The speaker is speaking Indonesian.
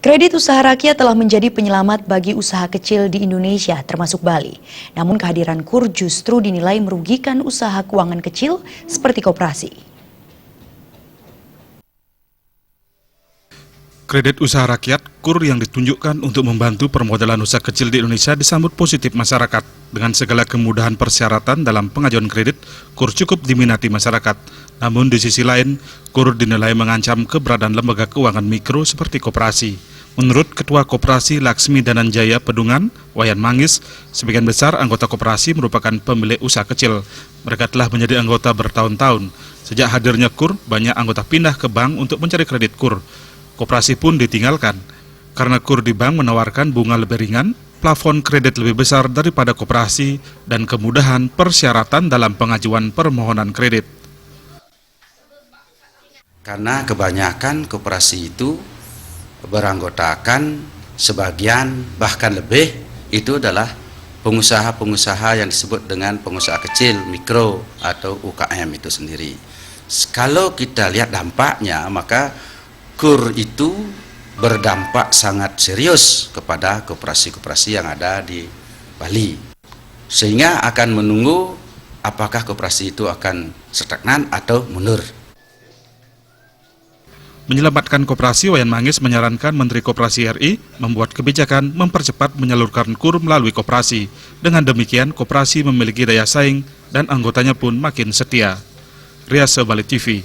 Kredit usaha rakyat telah menjadi penyelamat bagi usaha kecil di Indonesia, termasuk Bali. Namun kehadiran KUR justru dinilai merugikan usaha keuangan kecil seperti koperasi. Kredit usaha rakyat KUR yang ditunjukkan untuk membantu permodalan usaha kecil di Indonesia disambut positif masyarakat. Dengan segala kemudahan persyaratan dalam pengajuan kredit, KUR cukup diminati masyarakat. Namun di sisi lain, KUR dinilai mengancam keberadaan lembaga keuangan mikro seperti koperasi. Menurut Ketua Koperasi Laksmi Dananjaya Pedungan, Wayan Mangis, sebagian besar anggota koperasi merupakan pemilik usaha kecil. Mereka telah menjadi anggota bertahun-tahun. Sejak hadirnya KUR, banyak anggota pindah ke bank untuk mencari kredit KUR. Koperasi pun ditinggalkan. Karena KUR di bank menawarkan bunga lebih ringan, plafon kredit lebih besar daripada koperasi, dan kemudahan persyaratan dalam pengajuan permohonan kredit. Karena kebanyakan koperasi itu beranggotakan sebagian bahkan lebih itu adalah pengusaha-pengusaha yang disebut dengan pengusaha kecil, mikro atau UKM itu sendiri. Kalau kita lihat dampaknya, maka KUR itu berdampak sangat serius kepada koperasi-koperasi yang ada di Bali. Sehingga akan menunggu apakah koperasi itu akan stagnan atau mundur. Menyelamatkan koperasi, Wayan Mangis menyarankan Menteri Koperasi RI membuat kebijakan mempercepat menyalurkan KUR melalui koperasi. Dengan demikian, koperasi memiliki daya saing dan anggotanya pun makin setia. Rias Bali TV.